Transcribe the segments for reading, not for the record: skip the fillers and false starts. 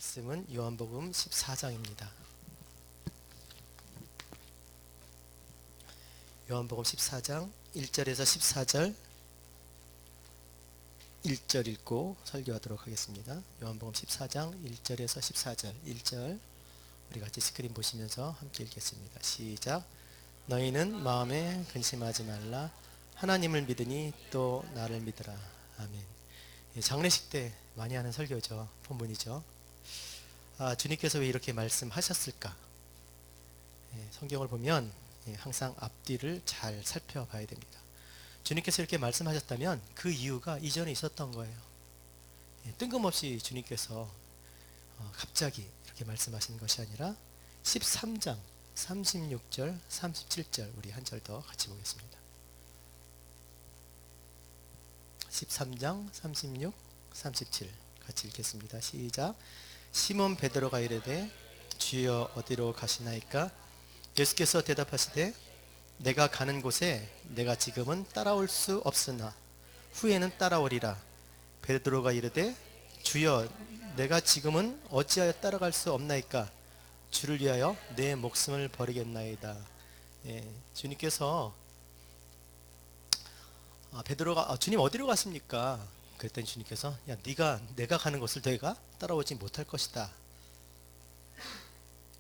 말씀은 요한복음 14장입니다. 요한복음 14장 1절에서 14절 1절 읽고 설교하도록 하겠습니다. 요한복음 14장 1절에서 14절 1절 우리 같이 스크린 보시면서 함께 읽겠습니다. 시작. 너희는 마음에 근심하지 말라. 하나님을 믿으니 또 나를 믿으라. 아멘. 장례식 때 많이 하는 설교죠. 본문이죠. 주님께서 왜 이렇게 말씀하셨을까? 성경을 보면 항상 앞뒤를 잘 살펴봐야 됩니다. 주님께서 이렇게 말씀하셨다면 그 이유가 이전에 있었던 거예요. 뜬금없이 주님께서 갑자기 이렇게 말씀하신 것이 아니라 13장 36절 37절 우리 한 절 더 같이 보겠습니다. 13장 36 37 같이 읽겠습니다. 시작. 시몬 베드로가 이르되 주여 어디로 가시나이까? 예수께서 대답하시되 내가 가는 곳에 내가 지금은 따라올 수 없으나 후에는 따라오리라. 베드로가 이르되 주여 내가 지금은 어찌하여 따라갈 수 없나이까? 주를 위하여 내 목숨을 버리겠나이다. 주님께서 베드로가 주님 어디로 갔습니까? 그랬더니 주님께서 야 내가 가는 곳을 너희가 따라오지 못할 것이다.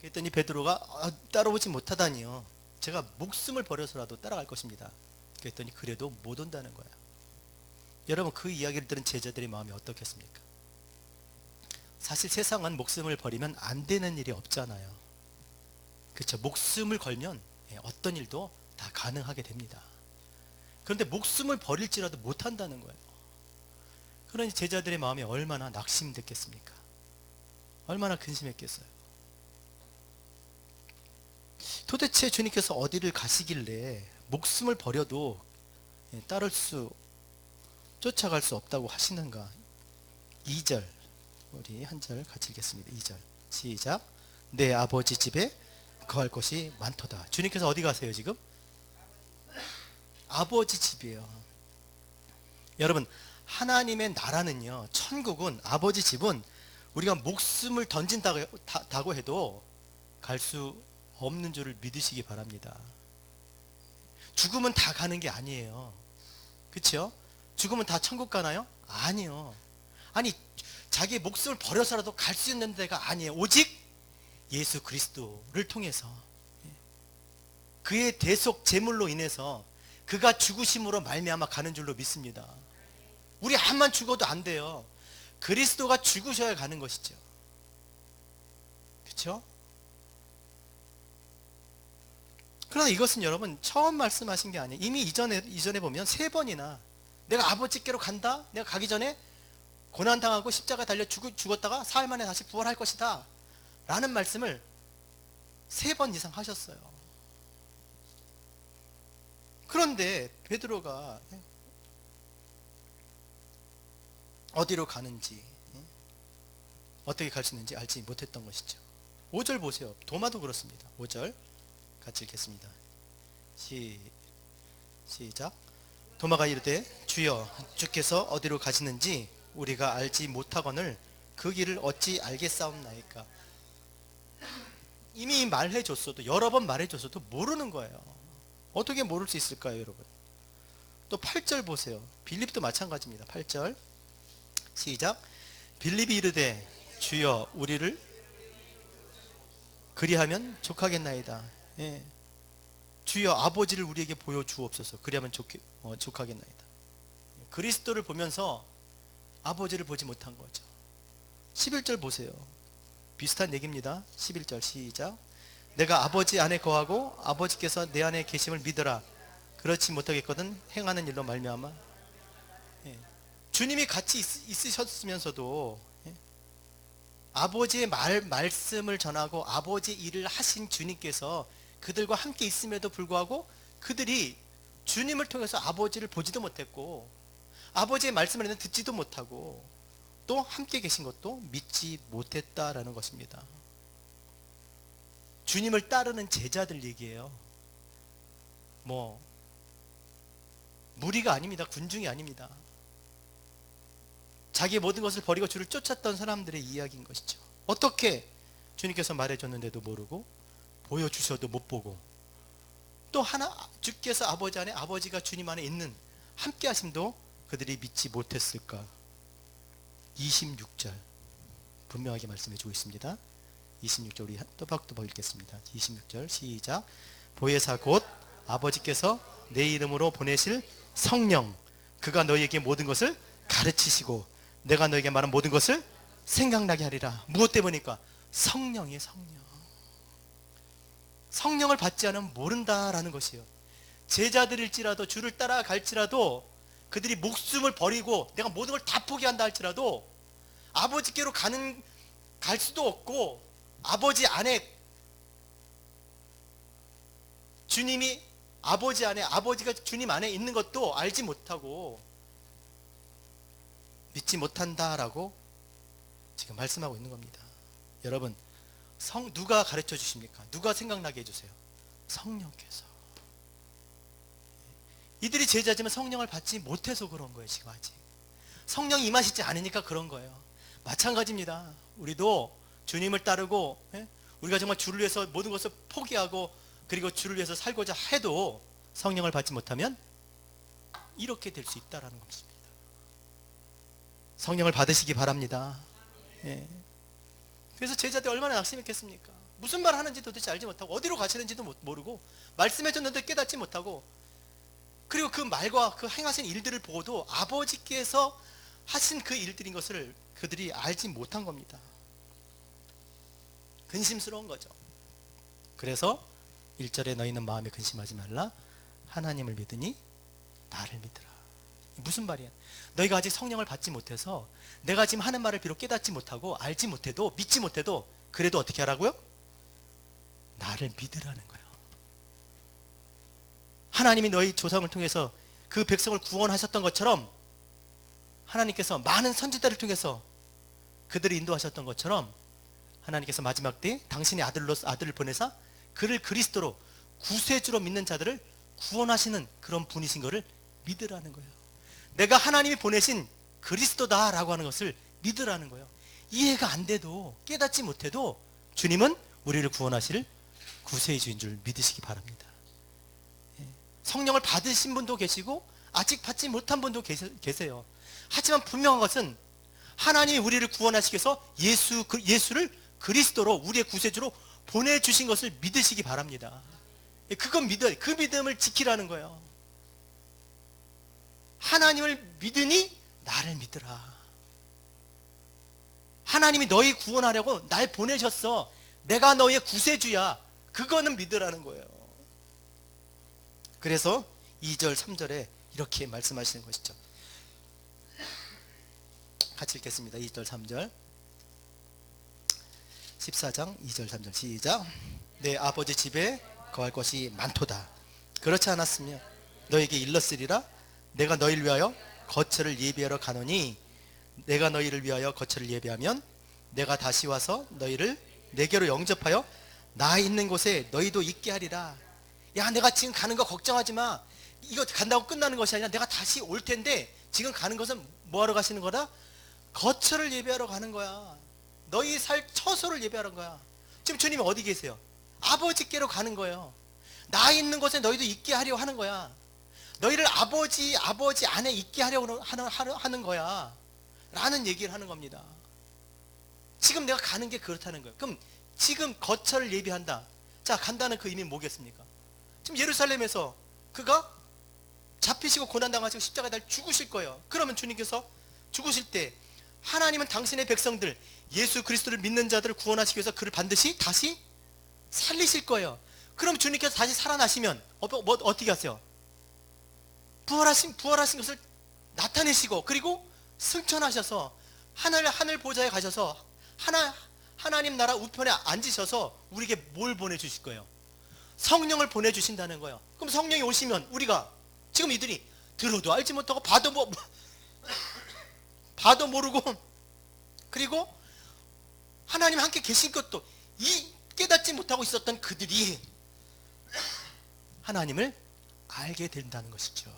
그랬더니 베드로가 따라오지 못하다니요. 제가 목숨을 버려서라도 따라갈 것입니다. 그랬더니 그래도 못 온다는 거예요. 여러분 그 이야기를 들은 제자들의 마음이 어떻겠습니까? 사실 세상은 목숨을 버리면 안 되는 일이 없잖아요. 그렇죠. 목숨을 걸면 어떤 일도 다 가능하게 됩니다. 그런데 목숨을 버릴지라도 못한다는 거예요. 그러니 제자들의 마음이 얼마나 낙심됐겠습니까? 얼마나 근심했겠어요. 도대체 주님께서 어디를 가시길래 목숨을 버려도 쫓아갈 수 없다고 하시는가? 2절 우리 한 절 같이 읽겠습니다. 2절 시작. 내 아버지 집에 거할 곳이 많도다. 주님께서 어디 가세요 지금? 아버지 집이에요. 여러분 하나님의 나라는요, 천국은, 아버지 집은 우리가 목숨을 던진다고 해도 갈 수 없는 줄을 믿으시기 바랍니다. 죽으면 다 가는 게 아니에요. 그렇죠? 죽으면 다 천국 가나요? 아니요. 아니 자기의 목숨을 버려서라도 갈 수 있는 데가 아니에요. 오직 예수 그리스도를 통해서 그의 대속 제물로 인해서 그가 죽으심으로 말미암아 가는 줄로 믿습니다. 우리 한만 죽어도 안 돼요. 그리스도가 죽으셔야 가는 것이죠. 그렇죠? 그러나 이것은 여러분 처음 말씀하신 게 아니에요. 이미 이전에 보면 3번이나 내가 아버지께로 간다. 내가 가기 전에 고난당하고 십자가 달려 죽었다가 사흘 만에 다시 부활할 것이다 라는 말씀을 3번 이상 하셨어요. 그런데 베드로가 어디로 가는지 어떻게 갈 수 있는지 알지 못했던 것이죠. 5절 보세요. 도마도 그렇습니다. 5절 같이 읽겠습니다. 시작. 도마가 이르되 주여 주께서 어디로 가시는지 우리가 알지 못하거늘 그 길을 어찌 알겠사옵나이까? 이미 말해줬어도 여러 번 말해줬어도 모르는 거예요. 어떻게 모를 수 있을까요 여러분? 또 8절 보세요. 빌립도 마찬가지입니다. 8절 시작. 빌립이 이르되 주여 우리를 그리하면 족하겠나이다. 주여 아버지를 우리에게 보여주옵소서. 그리하면 족하겠나이다. 그리스도를 보면서 아버지를 보지 못한 거죠. 11절 보세요. 비슷한 얘기입니다. 11절 시작. 내가 아버지 안에 거하고 아버지께서 내 안에 계심을 믿으라. 그렇지 못하겠거든 행하는 일로 말미암아. 주님이 같이 있으셨으면서도 아버지의 말씀을 전하고 아버지의 일을 하신 주님께서 그들과 함께 있음에도 불구하고 그들이 주님을 통해서 아버지를 보지도 못했고 아버지의 말씀을 듣지도 못하고 또 함께 계신 것도 믿지 못했다라는 것입니다. 주님을 따르는 제자들 얘기예요. 무리가 아닙니다. 군중이 아닙니다. 자기의 모든 것을 버리고 주를 쫓았던 사람들의 이야기인 것이죠. 어떻게 주님께서 말해줬는데도 모르고 보여주셔도 못 보고 또 하나 주께서 아버지 안에 아버지가 주님 안에 있는 함께 하심도 그들이 믿지 못했을까? 26절 분명하게 말씀해 주고 있습니다. 26절 우리 또박또박 읽겠습니다. 26절 시작. 보혜사 곧 아버지께서 내 이름으로 보내실 성령 그가 너희에게 모든 것을 가르치시고 내가 너에게 말한 모든 것을 생각나게 하리라. 무엇 때문일까? 성령이에요. 성령을 받지 않으면 모른다라는 것이에요. 제자들일지라도 주를 따라갈지라도 그들이 목숨을 버리고 내가 모든 걸 다 포기한다 할지라도 아버지께로 갈 수도 없고 아버지 안에 주님이 아버지 안에 아버지가 주님 안에 있는 것도 알지 못하고 믿지 못한다라고 지금 말씀하고 있는 겁니다. 여러분 누가 가르쳐 주십니까? 누가 생각나게 해주세요? 성령께서. 이들이 제자지만 성령을 받지 못해서 그런 거예요. 지금 아직 성령이 임하시지 않으니까 그런 거예요. 마찬가지입니다. 우리도 주님을 따르고 우리가 정말 주를 위해서 모든 것을 포기하고 그리고 주를 위해서 살고자 해도 성령을 받지 못하면 이렇게 될 수 있다는 것입니다. 성령을 받으시기 바랍니다. 그래서 제자들이 얼마나 낙심했겠습니까? 무슨 말 하는지 도대체 알지 못하고 어디로 가시는지도 모르고 말씀해줬는데 깨닫지 못하고 그리고 그 말과 그 행하신 일들을 보고도 아버지께서 하신 그 일들인 것을 그들이 알지 못한 겁니다. 근심스러운 거죠. 그래서 1절에 너희는 마음에 근심하지 말라 하나님을 믿으니 나를 믿으라. 무슨 말이야? 너희가 아직 성령을 받지 못해서 내가 지금 하는 말을 비록 깨닫지 못하고 알지 못해도 믿지 못해도 그래도 어떻게 하라고요? 나를 믿으라는 거예요. 하나님이 너희 조상을 통해서 그 백성을 구원하셨던 것처럼 하나님께서 많은 선지자를 통해서 그들을 인도하셨던 것처럼 하나님께서 마지막 때 당신의 아들을 보내사 그를 그리스도로 구세주로 믿는 자들을 구원하시는 그런 분이신 것을 믿으라는 거예요. 내가 하나님이 보내신 그리스도다라고 하는 것을 믿으라는 거예요. 이해가 안 돼도 깨닫지 못해도 주님은 우리를 구원하실 구세주인 줄 믿으시기 바랍니다. 성령을 받으신 분도 계시고 아직 받지 못한 분도 계세요. 하지만 분명한 것은 하나님이 우리를 구원하시기 위해서 예수를 그리스도로 우리의 구세주로 보내주신 것을 믿으시기 바랍니다. 그건 믿어요. 그 믿음을 지키라는 거예요. 하나님을 믿으니 나를 믿으라. 하나님이 너희 구원하려고 날 보내셨어. 내가 너의 구세주야. 그거는 믿으라는 거예요. 그래서 2절 3절에 이렇게 말씀하시는 것이죠. 같이 읽겠습니다. 2절 3절 14장 2절 3절 시작. 내 아버지 집에 거할 것이 많도다. 그렇지 않았으며 너에게 일렀으리라. 내가 너희를 위하여 거처를 예비하러 가노니 내가 너희를 위하여 거처를 예비하면 내가 다시 와서 너희를 내게로 영접하여 나 있는 곳에 너희도 있게 하리라. 야, 내가 지금 가는 거 걱정하지 마. 이거 간다고 끝나는 것이 아니라 내가 다시 올 텐데 지금 가는 것은 뭐하러 가시는 거다? 거처를 예비하러 가는 거야. 너희 살 처소를 예비하는 거야. 지금 주님이 어디 계세요? 아버지께로 가는 거예요. 나 있는 곳에 너희도 있게 하려고 하는 거야. 너희를 아버지 안에 있게 하려고 하는 거야 라는 얘기를 하는 겁니다. 지금 내가 가는 게 그렇다는 거예요. 그럼 지금 거처를 예비한다. 자, 간다는 그 의미는 뭐겠습니까? 지금 예루살렘에서 그가 잡히시고 고난당하시고 십자가에 달려 죽으실 거예요. 그러면 주님께서 죽으실 때 하나님은 당신의 백성들 예수 그리스도를 믿는 자들을 구원하시기 위해서 그를 반드시 다시 살리실 거예요. 그럼 주님께서 다시 살아나시면 어떻게 하세요? 부활하신 것을 나타내시고 그리고 승천하셔서 하늘 보좌에 가셔서 하나님 나라 우편에 앉으셔서 우리에게 뭘 보내주실 거예요? 성령을 보내주신다는 거예요. 그럼 성령이 오시면 우리가 지금 이들이 들어도 알지 못하고 봐도 모르고 그리고 하나님 함께 계신 것도 깨닫지 못하고 있었던 그들이 하나님을 알게 된다는 것이죠.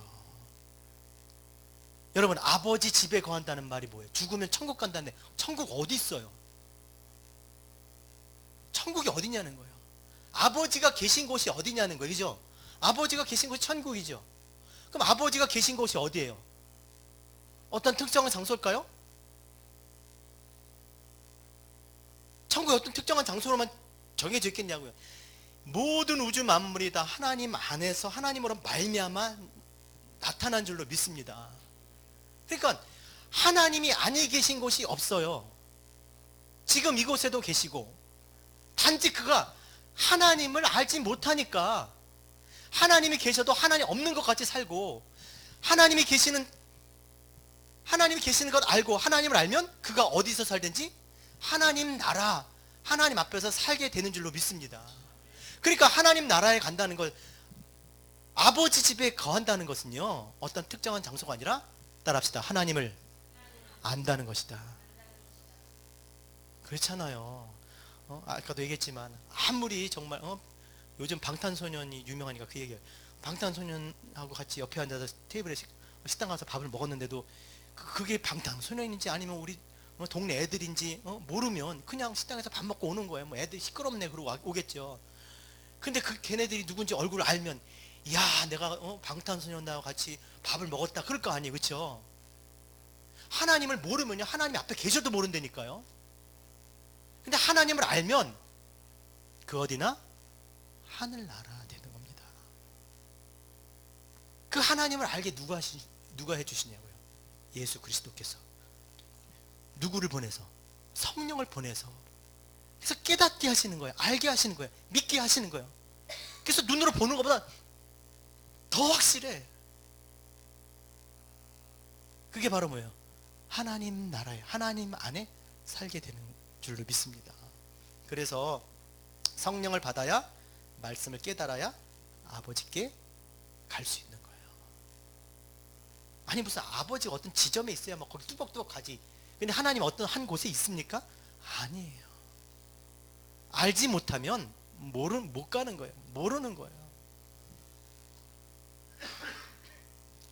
여러분, 아버지 집에 거한다는 말이 뭐예요? 죽으면 천국 간다는데 천국 어디 있어요? 천국이 어디냐는 거예요. 아버지가 계신 곳이 어디냐는 거예요. 그죠? 아버지가 계신 곳이 천국이죠. 그럼 아버지가 계신 곳이 어디예요? 어떤 특정한 장소일까요? 천국이 어떤 특정한 장소로만 정해져 있겠냐고요. 모든 우주 만물이 다 하나님 안에서 하나님으로 말미암아 나타난 줄로 믿습니다. 그러니까 하나님이 아니 계신 곳이 없어요. 지금 이곳에도 계시고, 단지 그가 하나님을 알지 못하니까 하나님이 계셔도 하나님 없는 것 같이 살고, 하나님이 계시는 것 알고 하나님을 알면 그가 어디서 살든지 하나님 나라, 하나님 앞에서 살게 되는 줄로 믿습니다. 그러니까 하나님 나라에 간다는 것, 아버지 집에 거한다는 것은요, 어떤 특정한 장소가 아니라, 따라합시다, 하나님을 안다는 것이다. 그렇잖아요. 아까도 얘기했지만 아무리 정말 요즘 방탄소년이 유명하니까 그 얘기예요. 방탄소년하고 같이 옆에 앉아서 테이블에 식당 가서 밥을 먹었는데도 그게 방탄소년인지 아니면 우리 동네 애들인지 모르면 그냥 식당에서 밥 먹고 오는 거예요. 뭐 애들 시끄럽네 그러고 오겠죠. 근데 그 걔네들이 누군지 얼굴을 알면, 야, 내가 방탄소년하고 같이 밥을 먹었다 그럴 거 아니에요. 그렇죠? 하나님을 모르면요, 하나님 앞에 계셔도 모른다니까요. 근데 하나님을 알면 그 어디나 하늘나라 되는 겁니다. 그 하나님을 알게 누가 해주시냐고요? 예수 그리스도께서. 누구를 보내서? 성령을 보내서. 그래서 깨닫게 하시는 거예요. 알게 하시는 거예요. 믿게 하시는 거예요. 그래서 눈으로 보는 것보다 더 확실해. 그게 바로 뭐예요? 하나님 나라에, 하나님 안에 살게 되는 줄로 믿습니다. 그래서 성령을 받아야, 말씀을 깨달아야 아버지께 갈 수 있는 거예요. 아니 무슨 아버지가 어떤 지점에 있어야 막 거기 뚜벅뚜벅 가지. 근데 하나님 어떤 한 곳에 있습니까? 아니에요. 알지 못하면 못 가는 거예요. 모르는 거예요.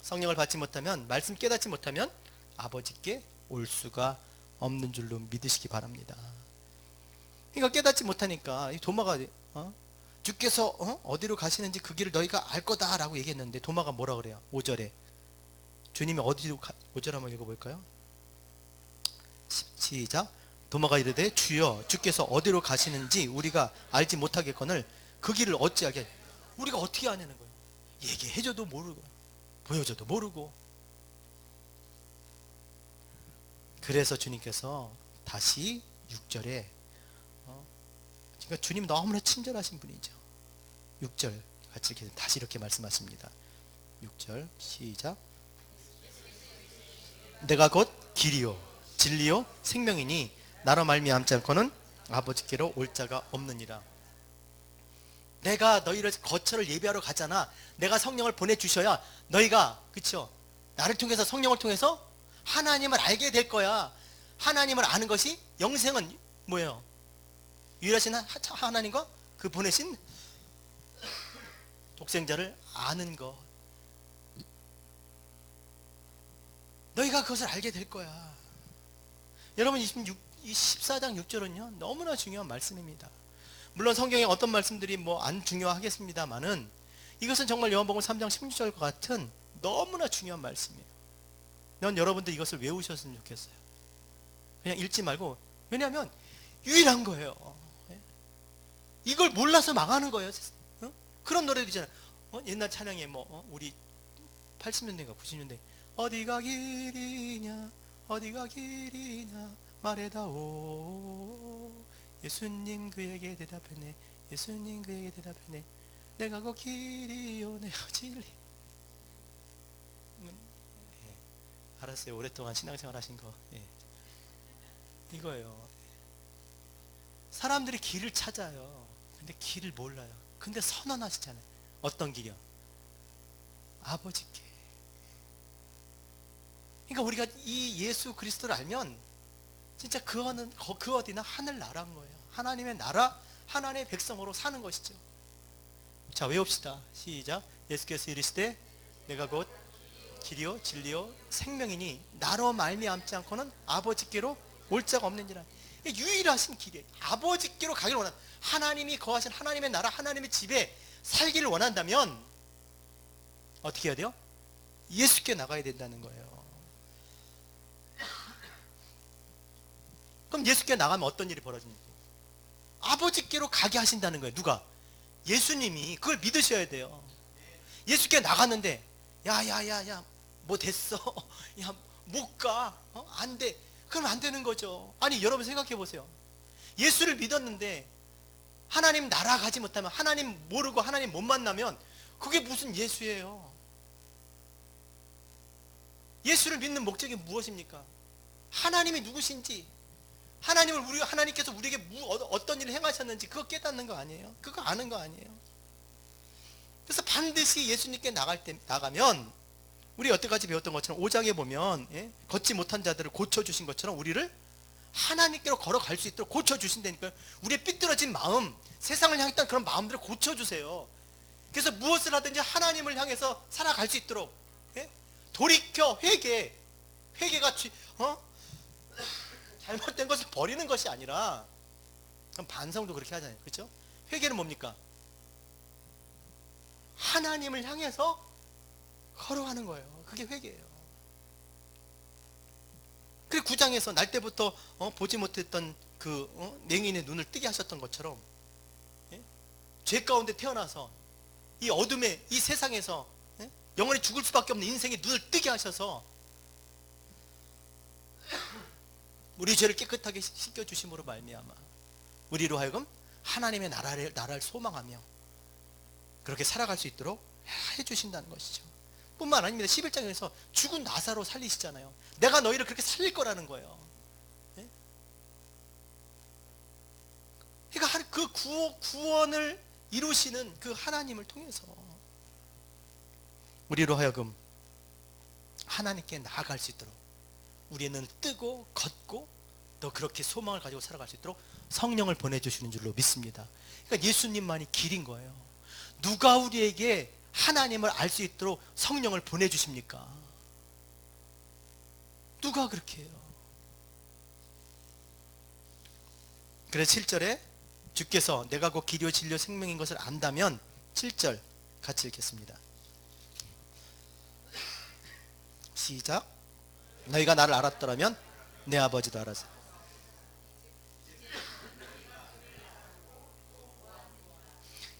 성령을 받지 못하면, 말씀 깨닫지 못하면 아버지께 올 수가 없는 줄로 믿으시기 바랍니다. 그러니까 깨닫지 못하니까 도마가 주께서 어디로 가시는지 그 길을 너희가 알 거다라고 얘기했는데, 도마가 뭐라 그래요? 5절에 주님이 어디로 5절 한번 읽어볼까요? 시작. 도마가 이르되 주여, 주께서 어디로 가시는지 우리가 알지 못하겠거늘 그 길을 어찌하게. 우리가 어떻게 아냐는 거예요. 얘기해줘도 모르고 보여줘도 모르고. 그래서 주님께서 다시 6절에 그러니까 주님 너무나 친절하신 분이죠. 6절 같이 다시 이렇게 말씀하십니다. 6절 시작. 내가 곧 길이요 진리요 생명이니 나로 말미암지 않고는 아버지께로 올 자가 없느니라. 내가 너희를 거처를 예비하러 가잖아. 내가 성령을 보내주셔야 너희가, 그쵸, 나를 통해서, 성령을 통해서 하나님을 알게 될 거야. 하나님을 아는 것이, 영생은 뭐예요? 유일하신 하나님과 그 보내신 독생자를 아는 것. 너희가 그것을 알게 될 거야. 여러분, 이 14장 6절은요 너무나 중요한 말씀입니다. 물론 성경에 어떤 말씀들이 안 중요하겠습니다만은 이것은 정말 요한복음 3장 16절과 같은 너무나 중요한 말씀이에요. 난 여러분들 이것을 외우셨으면 좋겠어요. 그냥 읽지 말고. 왜냐하면 유일한 거예요. 이걸 몰라서 망하는 거예요. 그런 노래도 있잖아요. 옛날 찬양에 우리 80년대인가 90년대 어디가 길이냐 어디가 길이냐 말해다오. 예수님 그에게 대답했네. 예수님 그에게 대답했네. 내가 그 길이요 내가 진리. 알았어요. 오랫동안 신앙생활 하신 거. 이거예요. 사람들이 길을 찾아요. 근데 길을 몰라요. 근데 선언하시잖아요. 어떤 길이요? 아버지께. 그러니까 우리가 이 예수 그리스도를 알면 진짜 그 어디나 하늘나라인 거예요. 하나님의 나라, 하나님의 백성으로 사는 것이죠. 자, 외웁시다. 시작. 예수께서 이르시되 내가 곧 길이요 진리요 생명이니 나로 말미암지 않고는 아버지께로 올 자가 없는지라. 유일하신 길이에요. 아버지께로 가기를 원한다. 하나님이 거하신 하나님의 나라, 하나님의 집에 살기를 원한다면 어떻게 해야 돼요? 예수께 나가야 된다는 거예요. 그럼 예수께 나가면 어떤 일이 벌어집니까? 아버지께로 가게 하신다는 거예요. 누가? 예수님이. 그걸 믿으셔야 돼요. 예수께 나갔는데 야야야야 뭐 됐어? 야 못 가? 안 돼. 그럼 안 되는 거죠. 아니 여러분 생각해 보세요. 예수를 믿었는데 하나님 나라 가지 못하면, 하나님 모르고 하나님 못 만나면 그게 무슨 예수예요? 예수를 믿는 목적이 무엇입니까? 하나님이 누구신지, 하나님께서 우리에게 어떤 일을 행하셨는지 그거 깨닫는 거 아니에요? 그거 아는 거 아니에요? 그래서 반드시 예수님께 나가면 우리 여태까지 배웠던 것처럼 5장에 보면 걷지 못한 자들을 고쳐주신 것처럼 우리를 하나님께로 걸어갈 수 있도록 고쳐주신다니까요. 우리의 삐뚤어진 마음, 세상을 향했던 그런 마음들을 고쳐주세요. 그래서 무엇을 하든지 하나님을 향해서 살아갈 수 있도록 돌이켜 회개가 잘못된 것을 버리는 것이 아니라, 그럼 반성도 그렇게 하잖아요. 그렇죠? 회개는 뭡니까? 하나님을 향해서 걸어가는 거예요. 그게 회개예요. 그리고 9장에서 날 때부터 보지 못했던 그 맹인의 눈을 뜨게 하셨던 것처럼 죄 가운데 태어나서 이 어둠의 이 세상에서 영원히 죽을 수밖에 없는 인생의 눈을 뜨게 하셔서 우리 죄를 깨끗하게 씻겨주심으로 말미암아 우리로 하여금 하나님의 나라를 소망하며 그렇게 살아갈 수 있도록 해주신다는 것이죠. 뿐만 아닙니다. 11장에서 죽은 나사로 살리시잖아요. 내가 너희를 그렇게 살릴 거라는 거예요. 그러니까 그 구원을 이루시는 그 하나님을 통해서 우리로 하여금 하나님께 나아갈 수 있도록 우리는 뜨고 걷고 또 그렇게 소망을 가지고 살아갈 수 있도록 성령을 보내주시는 줄로 믿습니다. 그러니까 예수님만이 길인 거예요. 누가 우리에게 하나님을 알 수 있도록 성령을 보내주십니까? 누가 그렇게 해요? 그래서 7절에 주께서 내가 곧 길이요 진리요 생명인 것을 안다면 7절 같이 읽겠습니다. 시작. 너희가 나를 알았더라면 내 아버지도 알았어.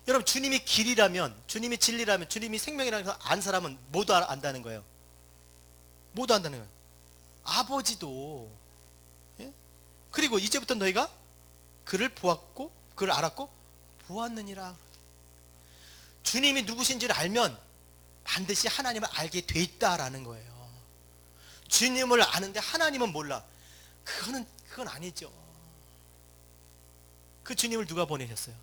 여러분, 주님이 길이라면, 주님이 진리라면, 주님이 생명이라는 것을 안 사람은 모두 안다는 거예요. 모두 안다는 거예요. 아버지도. 그리고 이제부터 너희가 그를 보았고 그를 알았고 보았느니라. 주님이 누구신지를 알면 반드시 하나님을 알게 돼 있다라는 거예요. 주님을 아는데 하나님은 몰라. 그건 아니죠. 그 주님을 누가 보내셨어요?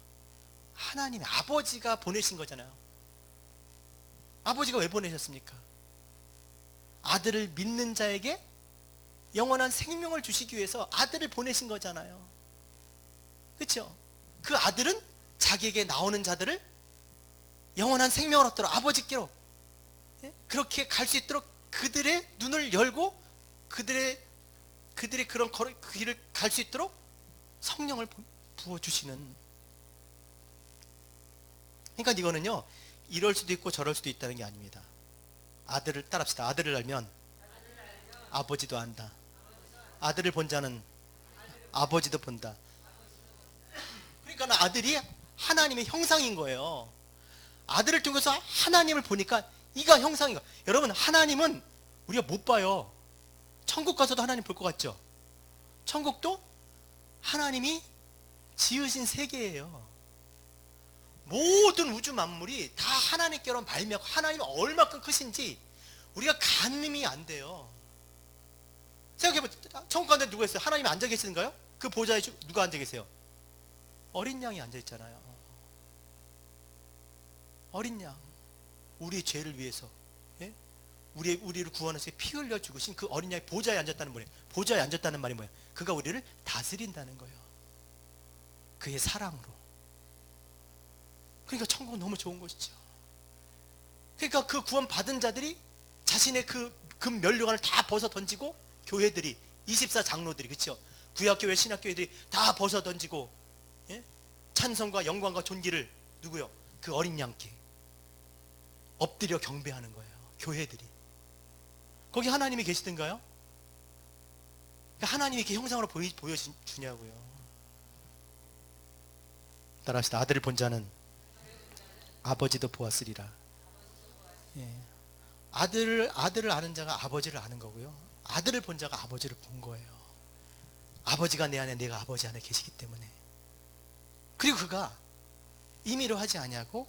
하나님, 아버지가 보내신 거잖아요. 아버지가 왜 보내셨습니까? 아들을 믿는 자에게 영원한 생명을 주시기 위해서 아들을 보내신 거잖아요. 그렇죠? 그 아들은 자기에게 나오는 자들을 영원한 생명을 얻도록 아버지께로 그렇게 갈 수 있도록 그들의 눈을 열고 그들의 그런 길을 갈 수 있도록 성령을 부어주시는. 그러니까 이거는요, 이럴 수도 있고 저럴 수도 있다는 게 아닙니다. 아들을 따라합시다. 아들을 알면 아버지도 안다. 아들을 본 자는 아버지도 본다. 그러니까 아들이 하나님의 형상인 거예요. 아들을 통해서 하나님을 보니까 이가 형상인 거예요. 여러분, 하나님은 우리가 못 봐요. 천국 가서도 하나님 볼 것 같죠? 천국도 하나님이 지으신 세계예요. 모든 우주 만물이 다 하나님께로 말미암고 하나님이 얼마큼 크신지 우리가 가늠이 안 돼요. 생각해보세요. 천국 가운데 누가 있어요? 하나님이 앉아 계시는가요? 그 보좌에 누가 앉아 계세요? 어린 양이 앉아 있잖아요. 어린 양. 우리의 죄를 위해서 우리를 구원해서 피 흘려 죽으신 그 어린 양이 보좌에 앉았다는 말이에요. 보좌에 앉았다는 말이 뭐예요? 그가 우리를 다스린다는 거예요. 그의 사랑으로. 그러니까 천국은 너무 좋은 것이죠. 그러니까 그 구원 받은 자들이 자신의 그 금 면류관을 다 벗어 던지고 교회들이 24장로들이 그렇죠? 구약교회 신약교회들이 다 벗어던지고, 예? 찬송과 영광과 존귀를 누구요? 그 어린 양께 엎드려 경배하는 거예요. 교회들이. 거기 하나님이 계시던가요? 하나님이 이렇게 형상으로 보여주냐고요. 따라합시다. 아들을 본 자는 아버지도 보았으리라. 예. 아들을 아는 자가 아버지를 아는 거고요. 아들을 본 자가 아버지를 본 거예요. 아버지가 내 안에, 내가 아버지 안에 계시기 때문에. 그리고 그가 임의로 하지 아니하고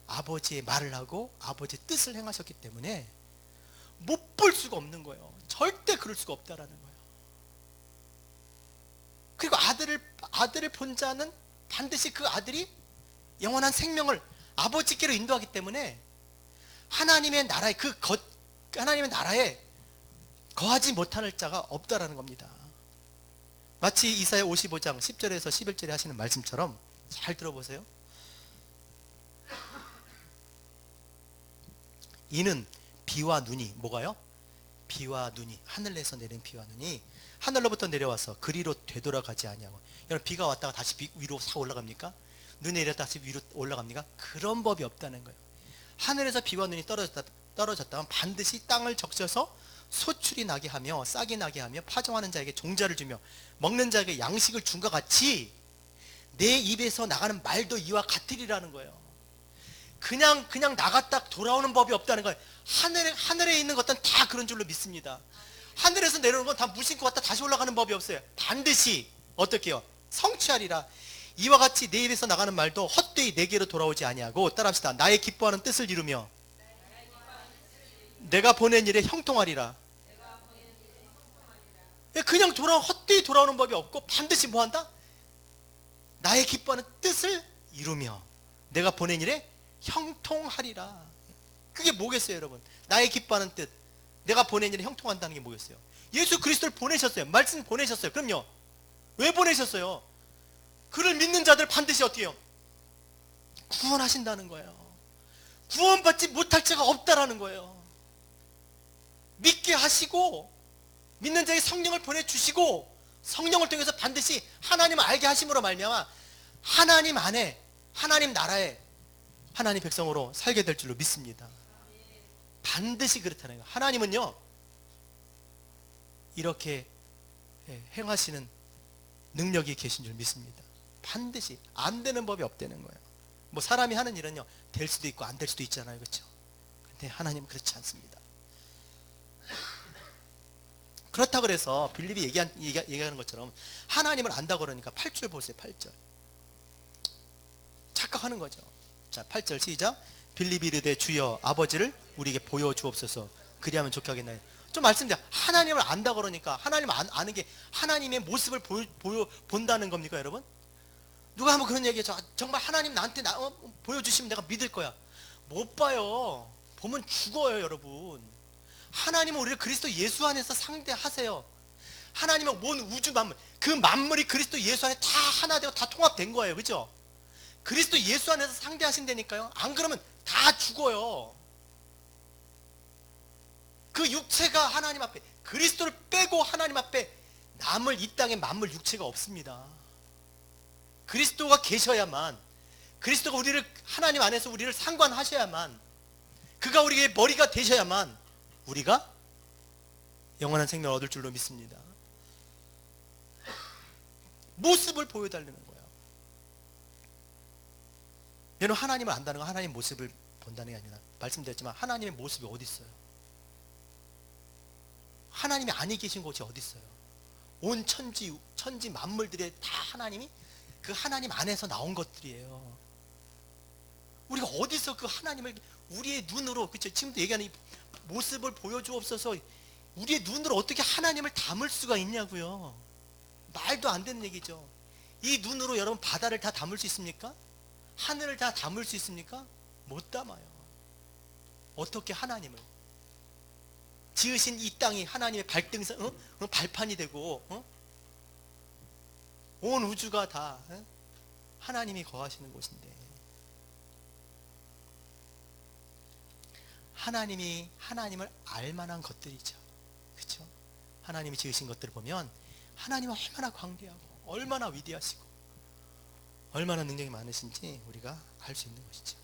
아버지의 말을 하고 아버지의 뜻을 행하셨기 때문에 못 볼 수가 없는 거예요. 절대 그럴 수가 없다라는 거예요. 그리고 아들을 본 자는 반드시 그 아들이 영원한 생명을 아버지께로 인도하기 때문에 하나님의 나라에 거하지 못할 자가 없다라는 겁니다. 마치 이사야 55장 10절에서 11절에 하시는 말씀처럼 잘 들어보세요. 이는 비와 눈이, 뭐가요? 비와 눈이, 하늘에서 내린 비와 눈이 하늘로부터 내려와서 그리로 되돌아가지 아니하고. 여러분, 비가 왔다가 다시 위로 싹 올라갑니까? 눈이 내렸다가 다시 위로 올라갑니까? 그런 법이 없다는 거예요. 하늘에서 비와 눈이 떨어졌다면 반드시 땅을 적셔서 소출이 나게 하며 싹이 나게 하며 파종하는 자에게 종자를 주며 먹는 자에게 양식을 준 것 같이 내 입에서 나가는 말도 이와 같으리라는 거예요. 그냥 나갔다 돌아오는 법이 없다는 거예요. 하늘에 있는 것들은 다 그런 줄로 믿습니다. 하늘에서 내려오는 건 다 무심코 왔다 다시 올라가는 법이 없어요. 반드시 어떻게 해요? 성취하리라. 이와 같이 내 입에서 나가는 말도 헛되이 내게로 돌아오지 아니하고, 따라합시다. 나의 기뻐하는 뜻을 이루며 내가 보낸 일에 형통하리라. 그냥 헛되이 돌아오는 법이 없고 반드시 뭐한다? 나의 기뻐하는 뜻을 이루며 내가 보낸 일에 형통하리라. 그게 뭐겠어요, 여러분? 나의 기뻐하는 뜻, 내가 보낸 일에 형통한다는 게 뭐겠어요? 예수 그리스도를 보내셨어요. 말씀 보내셨어요. 그럼요. 왜 보내셨어요? 그를 믿는 자들 반드시 어떻게 해요? 구원하신다는 거예요. 구원받지 못할 자가 없다라는 거예요. 믿게 하시고 믿는 자에게 성령을 보내주시고 성령을 통해서 반드시 하나님을 알게 하심으로 말미암아 하나님 안에, 하나님 나라에 하나님 백성으로 살게 될 줄로 믿습니다. 반드시 그렇다는 거예요. 하나님은요 이렇게 행하시는 능력이 계신 줄 믿습니다. 반드시. 안 되는 법이 없다는 거예요. 뭐 사람이 하는 일은요 될 수도 있고 안 될 수도 있잖아요, 그렇죠? 근데 하나님은 그렇지 않습니다. 그렇다 그래서 빌립이 얘기하는 것처럼 하나님을 안다고 그러니까 8절 보세요. 8절 착각하는 거죠. 자, 8절 시작. 빌립이 이르되 주여 아버지를 우리에게 보여주옵소서 그리하면 좋게 하겠나요? 좀 말씀드려. 하나님을 안다 그러니까 하나님을 아는 게 하나님의 모습을 본다는 겁니까, 여러분? 누가 한번 그런 얘기해서 정말 하나님 나한테 보여주시면 내가 믿을 거야. 못 봐요. 보면 죽어요, 여러분. 하나님은 우리를 그리스도 예수 안에서 상대하세요. 하나님은 온 우주 만물, 그 만물이 그리스도 예수 안에 다 하나 되고 다 통합된 거예요, 그죠? 그리스도 예수 안에서 상대하신다니까요. 안 그러면 다 죽어요. 그 육체가 하나님 앞에, 그리스도를 빼고 하나님 앞에 남을 이 땅에 만물 육체가 없습니다. 그리스도가 계셔야만, 그리스도가 우리를 하나님 안에서 우리를 상관하셔야만, 그가 우리의 머리가 되셔야만 우리가 영원한 생명을 얻을 줄로 믿습니다. 모습을 보여달라는 거예요. 여러분, 하나님을 안다는 건 하나님 모습을 본다는 게 아니라, 말씀드렸지만 하나님의 모습이 어디 있어요? 하나님이 아니 계신 곳이 어디 있어요? 온 천지 만물들의 다 하나님이 그 하나님 안에서 나온 것들이에요. 우리가 어디서 그 하나님을 우리의 눈으로, 그렇죠? 지금도 얘기하는 이 모습을 보여주옵소서, 우리의 눈으로 어떻게 하나님을 담을 수가 있냐고요. 말도 안 되는 얘기죠. 이 눈으로 여러분 바다를 다 담을 수 있습니까? 하늘을 다 담을 수 있습니까? 못 담아요. 어떻게 하나님을, 지으신 이 땅이 하나님의 발등상, 발판이 되고, 온 우주가 다 하나님이 거하시는 곳인데, 하나님이 하나님을 알만한 것들이죠. 그렇죠? 하나님이 지으신 것들을 보면 하나님은 얼마나 광대하고 얼마나 위대하시고 얼마나 능력이 많으신지 우리가 알 수 있는 것이죠.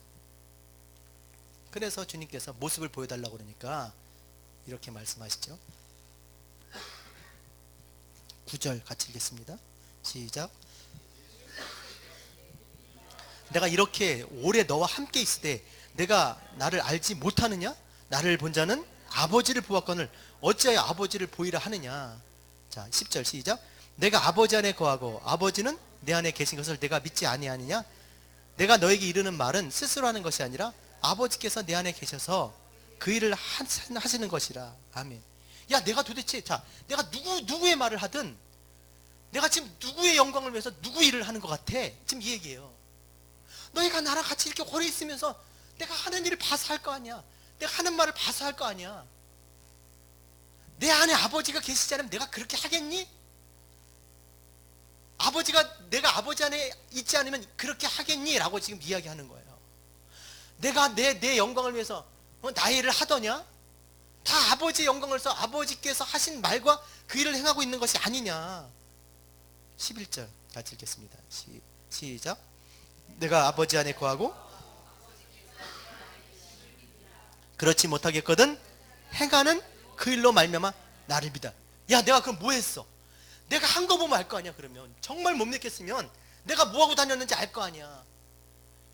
그래서 주님께서 모습을 보여달라고 그러니까 이렇게 말씀하시죠. 9절 같이 읽겠습니다. 시작. 내가 이렇게 오래 너와 함께 있을 때 내가 나를 알지 못하느냐? 나를 본 자는 아버지를 보았거늘 어찌하여 아버지를 보이라 하느냐? 자, 10절 시작. 내가 아버지 안에 거하고 아버지는 내 안에 계신 것을 내가 믿지 아니하느냐? 내가 너에게 이르는 말은 스스로 하는 것이 아니라 아버지께서 내 안에 계셔서 그 일을 하시는 것이라. 아멘. 야, 내가 도대체, 자, 내가 누구의 말을 하든 내가 지금 누구의 영광을 위해서 누구 일을 하는 것 같아? 지금 이 얘기예요. 너희가 나랑 같이 이렇게 오래 있으면서 내가 하는 일을 봐서 할 거 아니야. 내가 하는 말을 봐서 할 거 아니야. 내 안에 아버지가 계시지 않으면 내가 그렇게 하겠니? 내가 아버지 안에 있지 않으면 그렇게 하겠니? 라고 지금 이야기하는 거예요. 내가 내 영광을 위해서 나의 일을 하더냐? 다 아버지의 영광을 위해서 아버지께서 하신 말과 그 일을 행하고 있는 것이 아니냐? 11절 같이 읽겠습니다. 시작. 내가 아버지 안에 거하고 그렇지 못하겠거든 행하는 그 일로 말미암아 나를 믿어. 야, 내가 그럼 뭐 했어? 내가 한 거 보면 알 거 아니야. 그러면 정말 못 믿겠으면 내가 뭐 하고 다녔는지 알 거 아니야.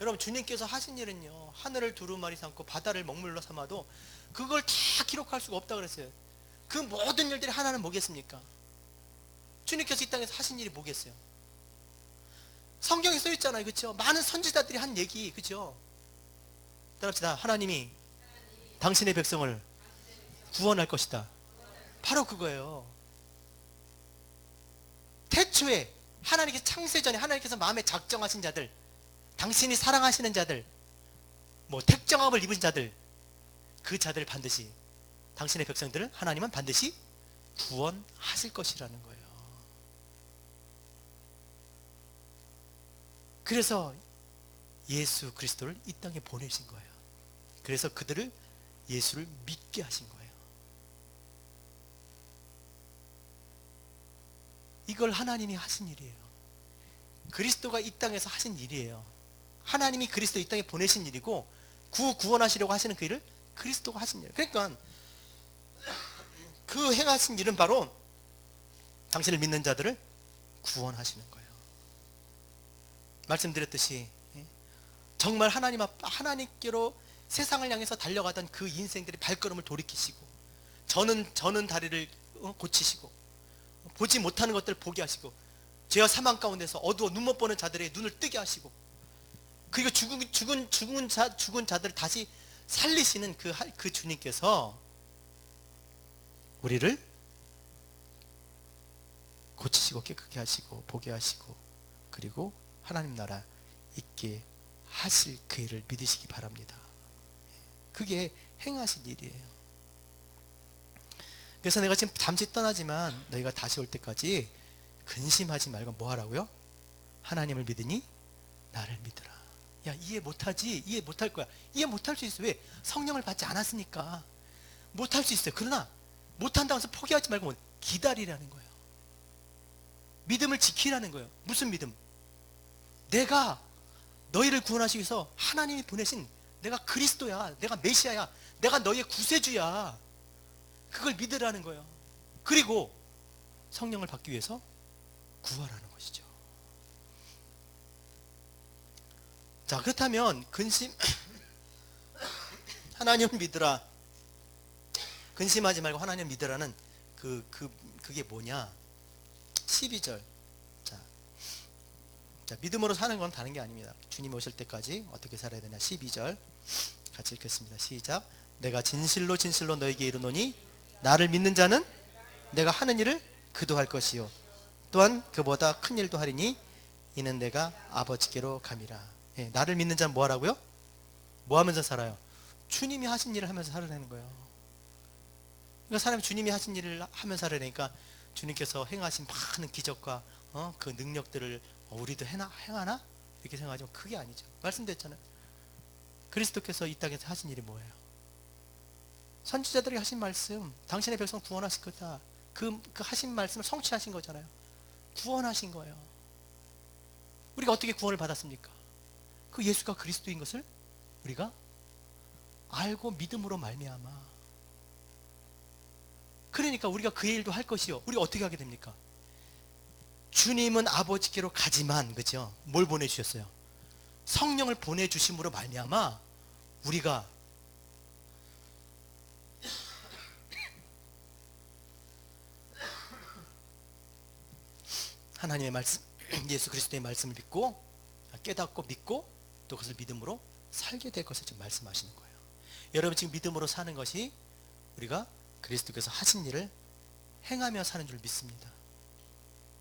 여러분, 주님께서 하신 일은요, 하늘을 두루마리 삼고 바다를 먹물로 삼아도 그걸 다 기록할 수가 없다 그랬어요. 그 모든 일들이 하나는 뭐겠습니까? 주님께서 이 땅에서 하신 일이 뭐겠어요? 성경에 써 있잖아요, 그렇죠? 많은 선지자들이 한 얘기, 그렇죠? 따라합시다. 하나님이 당신의 백성을 구원할 것이다. 바로 그거예요. 태초에 하나님께서 창세 전에 하나님께서 마음에 작정하신 자들, 당신이 사랑하시는 자들, 뭐 택정함을 입은 자들, 그 자들 반드시, 당신의 백성들을 하나님은 반드시 구원하실 것이라는 거예요. 그래서 예수 그리스도를 이 땅에 보내신 거예요. 그래서 그들을 예수를 믿게 하신 거예요. 이걸 하나님이 하신 일이에요. 그리스도가 이 땅에서 하신 일이에요. 하나님이 그리스도 이 땅에 보내신 일이고 구원하시려고 하시는 그 일을 그리스도가 하신 일. 그러니까 그 행하신 일은 바로 당신을 믿는 자들을 구원하시는 거예요. 말씀드렸듯이 정말 하나님께로 세상을 향해서 달려가던 그 인생들의 발걸음을 돌이키시고 저는 다리를 고치시고 보지 못하는 것들을 보게 하시고 죄와 사망 가운데서 어두워 눈 못 보는 자들의 눈을 뜨게 하시고 그리고 죽은 자들을 다시 살리시는 그 주님께서 우리를 고치시고 깨끗게 하시고 보게 하시고 그리고 하나님 나라 있게 하실 그 일을 믿으시기 바랍니다. 그게 행하신 일이에요. 그래서 내가 지금 잠시 떠나지만 너희가 다시 올 때까지 근심하지 말고 뭐 하라고요? 하나님을 믿으니 나를 믿으라. 야, 이해 못하지? 이해 못할 거야. 이해 못할 수 있어. 왜? 성령을 받지 않았으니까 못할 수 있어요. 그러나 못한다고 해서 포기하지 말고 기다리라는 거예요. 믿음을 지키라는 거예요. 무슨 믿음? 내가 너희를 구원하시기 위해서 하나님이 보내신 내가 그리스도야. 내가 메시아야. 내가 너희의 구세주야. 그걸 믿으라는 거예요. 그리고 성령을 받기 위해서 구하라는 것이죠. 자, 그렇다면 근심 하나님을 믿으라. 근심하지 말고 하나님을 믿으라는 그게 뭐냐? 12절. 자, 믿음으로 사는 건 다른 게 아닙니다. 주님 오실 때까지 어떻게 살아야 되냐? 12절 같이 읽겠습니다. 시작. 내가 진실로 진실로 너에게 이르노니 나를 믿는 자는 내가 하는 일을 그도 할 것이요 또한 그보다 큰 일도 하리니 이는 내가 아버지께로 감이라. 예, 나를 믿는 자는 뭐 하라고요? 뭐 하면서 살아요? 주님이 하신 일을 하면서 살아내는 거예요. 그러니까 사람이 주님이 하신 일을 하면서 살아내니까 주님께서 행하신 많은 기적과 그 능력들을 우리도 행하나? 이렇게 생각하지만 그게 아니죠. 말씀드렸잖아요. 그리스도께서 이 땅에서 하신 일이 뭐예요? 선지자들이 하신 말씀, 당신의 백성 구원하실 거다. 그 하신 말씀을 성취하신 거잖아요. 구원하신 거예요. 우리가 어떻게 구원을 받았습니까? 그 예수가 그리스도인 것을 우리가 알고 믿음으로 말미암아. 그러니까 우리가 그의 일도 할 것이요. 우리가 어떻게 하게 됩니까? 주님은 아버지께로 가지만, 그죠? 뭘 보내주셨어요? 성령을 보내주심으로 말미암아 우리가 하나님의 말씀, 예수 그리스도의 말씀을 믿고 깨닫고 믿고 또 그것을 믿음으로 살게 될 것을 지금 말씀하시는 거예요. 여러분 지금 믿음으로 사는 것이 우리가 그리스도께서 하신 일을 행하며 사는 줄 믿습니다.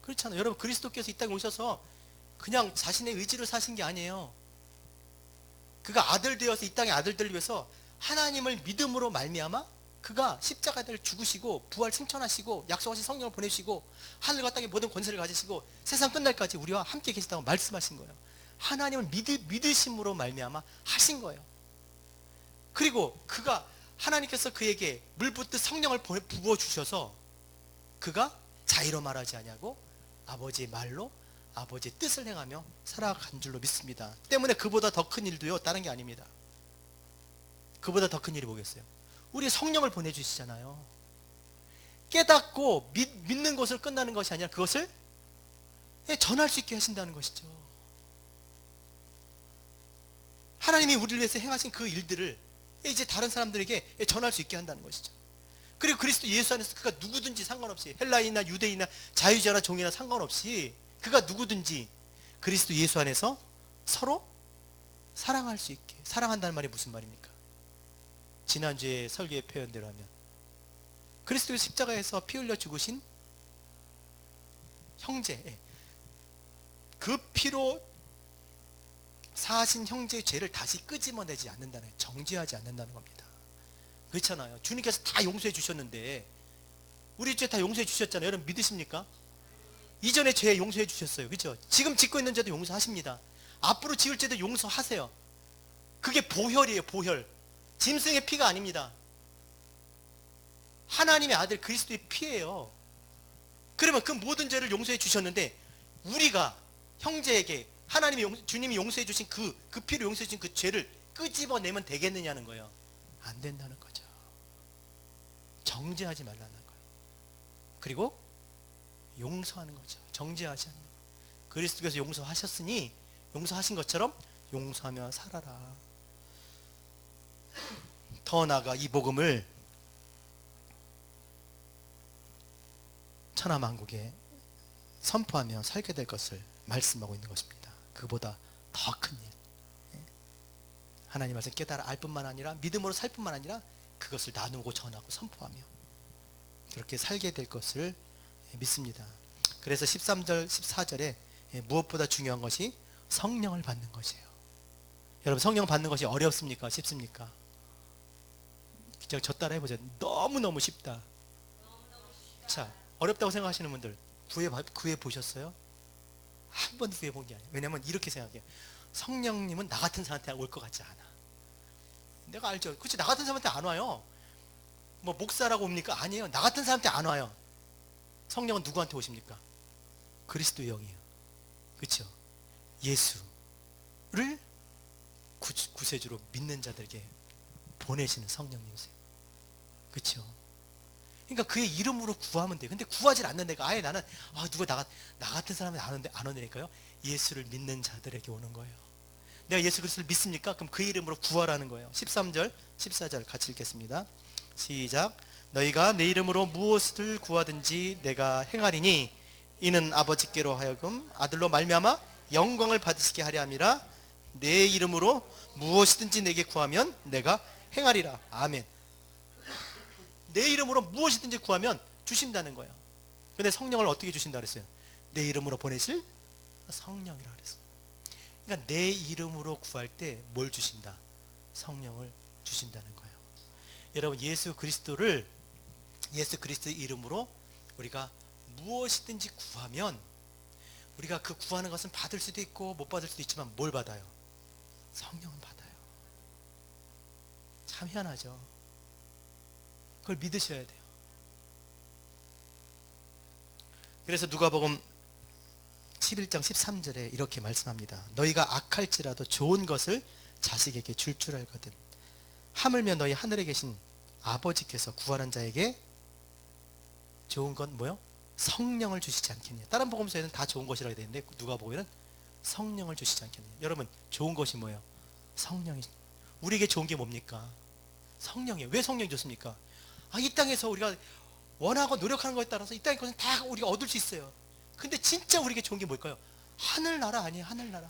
그렇잖아요. 여러분 그리스도께서 이 땅에 오셔서 그냥 자신의 의지로 사신 게 아니에요. 그가 아들 되어서 이 땅의 아들들을 위해서 하나님을 믿음으로 말미암아 그가 십자가를 죽으시고 부활 승천하시고 약속하신 성령을 보내주시고 하늘과 땅의 모든 권세를 가지시고 세상 끝날까지 우리와 함께 계시다고 말씀하신 거예요. 하나님을 믿으심으로 말미암아 하신 거예요. 그리고 그가 하나님께서 그에게 물 붓듯 성령을 부어주셔서 그가 자의로 말하지 아니하고 아버지의 말로 아버지의 뜻을 행하며 살아간 줄로 믿습니다. 때문에 그보다 더 큰 일도요 다른 게 아닙니다. 그보다 더 큰 일이 뭐겠어요? 우리 성령을 보내주시잖아요. 깨닫고 믿는 것을 끝나는 것이 아니라 그것을 전할 수 있게 하신다는 것이죠. 하나님이 우리를 위해서 행하신 그 일들을 이제 다른 사람들에게 전할 수 있게 한다는 것이죠. 그리고 그리스도 예수 안에서 그가 누구든지 상관없이 헬라인이나 유대인이나 자유자나 종이나 상관없이 그가 누구든지 그리스도 예수 안에서 서로 사랑할 수 있게. 사랑한다는 말이 무슨 말입니까? 지난주에 설교의 표현대로 하면 그리스도의 십자가에서 피 흘려 죽으신 형제, 그 피로 사하신 형제의 죄를 다시 끄집어내지 않는다는, 정죄하지 않는다는 겁니다. 그렇잖아요. 주님께서 다 용서해 주셨는데 우리 죄 다 용서해 주셨잖아요. 여러분 믿으십니까? 이전에 죄 용서해 주셨어요. 그렇죠? 지금 짓고 있는 죄도 용서하십니다. 앞으로 지을 죄도 용서하세요. 그게 보혈이에요. 보혈. 짐승의 피가 아닙니다. 하나님의 아들 그리스도의 피예요. 그러면 그 모든 죄를 용서해 주셨는데 우리가 형제에게 주님이 용서해 주신 그 피를 용서해 주신 그 죄를 끄집어내면 되겠느냐는 거예요. 안 된다는 거죠. 정죄하지 말라는 거예요. 그리고 용서하는 거죠. 정죄하지 않는 거예요. 그리스도께서 용서하셨으니 용서하신 것처럼 용서하며 살아라. 더 나아가 이 복음을 천하만국에 선포하며 살게 될 것을 말씀하고 있는 것입니다. 그보다 더 큰 일. 하나님 말씀 깨달아 알 뿐만 아니라 믿음으로 살 뿐만 아니라 그것을 나누고 전하고 선포하며 그렇게 살게 될 것을 믿습니다. 그래서 13절 14절에 무엇보다 중요한 것이 성령을 받는 것이에요. 여러분 성령 받는 것이 어렵습니까? 쉽습니까? 그냥 저 따라 해보세요. 너무너무 쉽다. 자, 어렵다고 생각하시는 분들 구해 보셨어요? 한 번도 구해 본 게 아니에요. 왜냐면 이렇게 생각해요. 성령님은 나 같은 사람한테 올 것 같지 않아. 내가 알죠. 그렇지, 나 같은 사람한테 안 와요. 뭐 목사라고 옵니까? 아니에요. 나 같은 사람한테 안 와요. 성령은 누구한테 오십니까? 그리스도의 영이에요. 그렇죠? 예수를 구세주로 믿는 자들에게 보내시는 성령님이세요. 그렇죠? 그러니까 그의 이름으로 구하면 돼요. 근데 구하지 않는 데가 아예 나는 누가 나 같은 사람이 안 오니까요. 예수를 믿는 자들에게 오는 거예요. 내가 예수 그리스도를 믿습니까? 그럼 그 이름으로 구하라는 거예요. 13절 14절 같이 읽겠습니다. 시작. 너희가 내 이름으로 무엇을 구하든지 내가 행하리니 이는 아버지께로 하여금 아들로 말미암아 영광을 받으시게 하려 함이라. 내 이름으로 무엇이든지 내게 구하면 내가 행하리라. 아멘. 내 이름으로 무엇이든지 구하면 주신다는 거예요. 근데 성령을 어떻게 주신다 그랬어요? 내 이름으로 보내실 성령이라 그랬어요. 그러니까 내 이름으로 구할 때 뭘 주신다? 성령을 주신다는 거예요. 여러분 예수 그리스도의 이름으로 우리가 무엇이든지 구하면 우리가 그 구하는 것은 받을 수도 있고 못 받을 수도 있지만 뭘 받아요? 성령을 받아요. 참 희한하죠. 그걸 믿으셔야 돼요. 그래서 누가복음 11장 13절에 이렇게 말씀합니다. 너희가 악할지라도 좋은 것을 자식에게 줄 줄 알거든. 하물며 너희 하늘에 계신 아버지께서 구하는 자에게 좋은 건 뭐요? 성령을 주시지 않겠느냐. 다른 복음서에는 다 좋은 것이라고 되는데 누가복음에는 성령을 주시지 않겠느냐. 여러분, 좋은 것이 뭐예요? 성령이. 우리에게 좋은 게 뭡니까? 성령이에요. 왜 성령이 좋습니까? 이 땅에서 우리가 원하고 노력하는 것에 따라서 이 땅의 것은 다 우리가 얻을 수 있어요. 근데 진짜 우리에게 좋은 게 뭘까요? 하늘나라 아니에요? 하늘나라.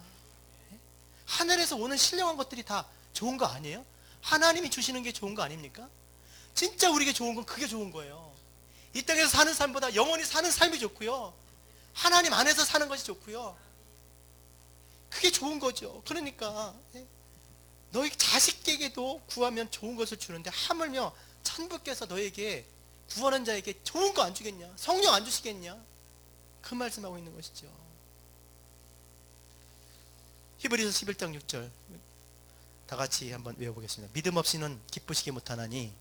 하늘에서 오는 신령한 것들이 다 좋은 거 아니에요? 하나님이 주시는 게 좋은 거 아닙니까? 진짜 우리에게 좋은 건 그게 좋은 거예요. 이 땅에서 사는 삶보다 영원히 사는 삶이 좋고요, 하나님 안에서 사는 것이 좋고요, 그게 좋은 거죠. 그러니까 너희 자식에게도 구하면 좋은 것을 주는데 하물며 천부께서 너에게 구하는 자에게 좋은 거 안 주겠냐? 성령 안 주시겠냐? 그 말씀하고 있는 것이죠. 히브리서 11장 6절 다 같이 한번 외워보겠습니다. 믿음 없이는 기쁘시게 못하나니,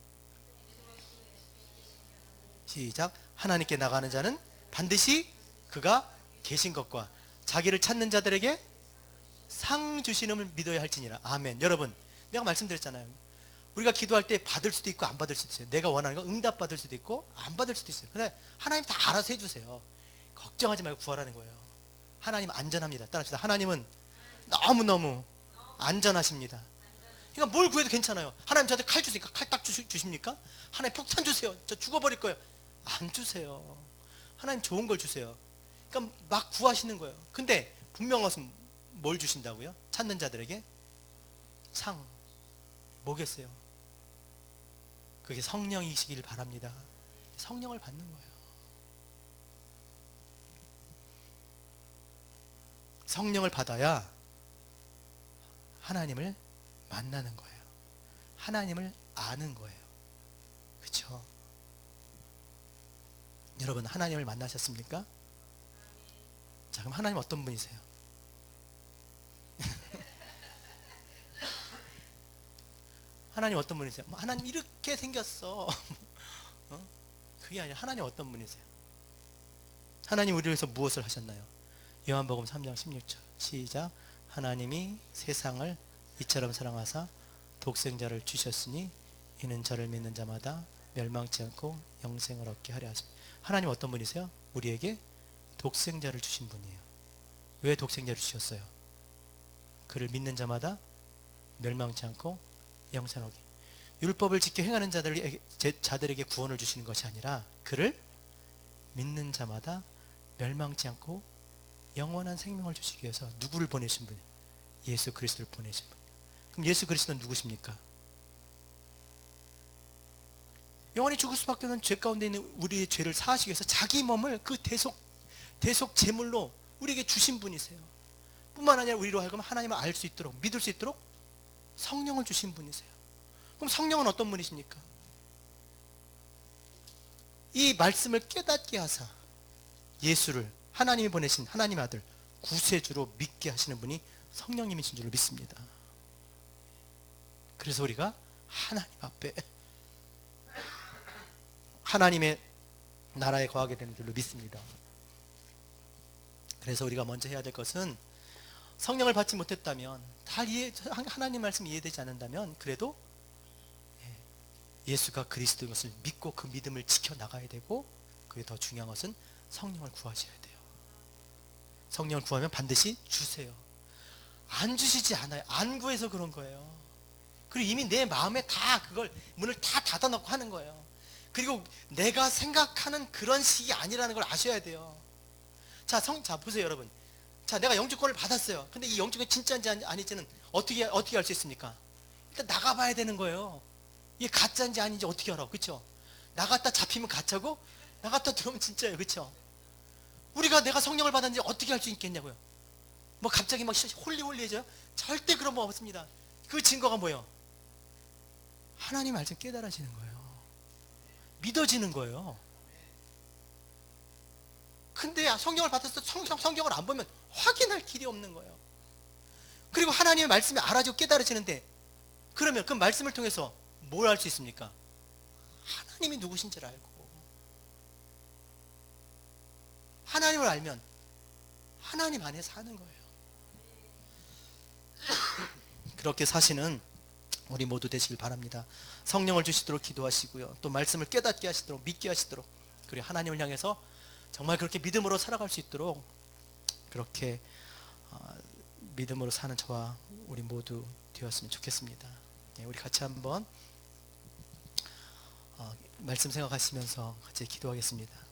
시작. 하나님께 나가는 자는 반드시 그가 계신 것과 자기를 찾는 자들에게 상 주시는 믿어야 할지니라. 아멘. 여러분, 내가 말씀드렸잖아요. 우리가 기도할 때 받을 수도 있고 안 받을 수도 있어요. 내가 원하는 거 응답 받을 수도 있고 안 받을 수도 있어요. 근데 하나님 다 알아서 해주세요. 걱정하지 말고 구하라는 거예요. 하나님 안전합니다. 따라합시다. 하나님은 너무너무 안전하십니다. 그러니까 뭘 구해도 괜찮아요. 하나님 저한테 칼 주시니까 칼 딱 주십니까? 하나님 폭탄 주세요. 저 죽어버릴 거예요. 안 주세요. 하나님 좋은 걸 주세요. 그러니까 막 구하시는 거예요. 근데 분명한 것은 뭘 주신다고요? 찾는 자들에게 상. 뭐겠어요? 그게 성령이시길 바랍니다. 성령을 받는 거예요. 성령을 받아야 하나님을 만나는 거예요. 하나님을 아는 거예요. 그렇죠? 여러분, 하나님을 만나셨습니까? 자, 그럼 하나님 어떤 분이세요? 하나님 어떤 분이세요? 하나님 이렇게 생겼어. 그게 아니라 하나님 어떤 분이세요? 하나님 우리를 위해서 무엇을 하셨나요? 요한복음 3장 16절 시작. 하나님이 세상을 이처럼 사랑하사 독생자를 주셨으니 이는 저를 믿는 자마다 멸망치 않고 영생을 얻게 하려 하십니다. 하나님 어떤 분이세요? 우리에게 독생자를 주신 분이에요. 왜 독생자를 주셨어요? 그를 믿는 자마다 멸망치 않고 영생을 얻게. 율법을 지켜 행하는 자들에게 구원을 주시는 것이 아니라 그를 믿는 자마다 멸망치 않고 영원한 생명을 주시기 위해서 누구를 보내신 분이에요? 예수 그리스도를 보내신 분. 그럼 예수 그리스도는 누구십니까? 영원히 죽을 수밖에 없는 죄 가운데 있는 우리의 죄를 사하시기 위해서 자기 몸을 그 대속 제물로 우리에게 주신 분이세요. 뿐만 아니라 우리로 하여금 하나님을 알 수 있도록, 믿을 수 있도록 성령을 주신 분이세요. 그럼 성령은 어떤 분이십니까? 이 말씀을 깨닫게 하사 예수를, 하나님이 보내신 하나님의 아들 구세주로 믿게 하시는 분이 성령님이신 줄 믿습니다. 그래서 우리가 하나님 앞에 하나님의 나라에 거하게 되는 줄로 믿습니다. 그래서 우리가 먼저 해야 될 것은, 성령을 받지 못했다면, 하나님 말씀이 이해되지 않는다면 그래도 예수가 그리스도인 것을 믿고 그 믿음을 지켜나가야 되고, 그게 더 중요한 것은 성령을 구하셔야 돼요. 성령을 구하면 반드시 주세요. 안 주시지 않아요. 안 구해서 그런 거예요. 그리고 이미 내 마음에 다 그걸 문을 다 닫아놓고 하는 거예요. 그리고 내가 생각하는 그런 식이 아니라는 걸 아셔야 돼요. 자, 보세요, 여러분. 자, 내가 영주권을 받았어요. 근데 이 영주권이 진짜인지 아닌지는 어떻게 알 수 있습니까? 일단 나가봐야 되는 거예요. 이게 가짜인지 아닌지 어떻게 알아? 그렇죠? 나갔다 잡히면 가짜고 나갔다 들어오면 진짜예요. 그렇죠? 우리가 내가 성령을 받았는지 어떻게 알 수 있겠냐고요? 뭐 갑자기 막 홀리홀리해져요? 절대 그런 거 없습니다. 그 증거가 뭐예요? 하나님 말씀 깨달아지는 거예요. 믿어지는 거예요. 근데 성령을 받았을 때 성경을 안 보면 확인할 길이 없는 거예요. 그리고 하나님의 말씀이 알아지고 깨달아지는데, 그러면 그 말씀을 통해서 뭘 알 수 있습니까? 하나님이 누구신지를 알고, 하나님을 알면 하나님 안에 사는 거예요. 그렇게 사시는 우리 모두 되시길 바랍니다. 성령을 주시도록 기도하시고요. 또 말씀을 깨닫게 하시도록, 믿게 하시도록, 그리고 하나님을 향해서 정말 그렇게 믿음으로 살아갈 수 있도록 그렇게 믿음으로 사는 저와 우리 모두 되었으면 좋겠습니다. 우리 같이 한번 말씀 생각하시면서 같이 기도하겠습니다.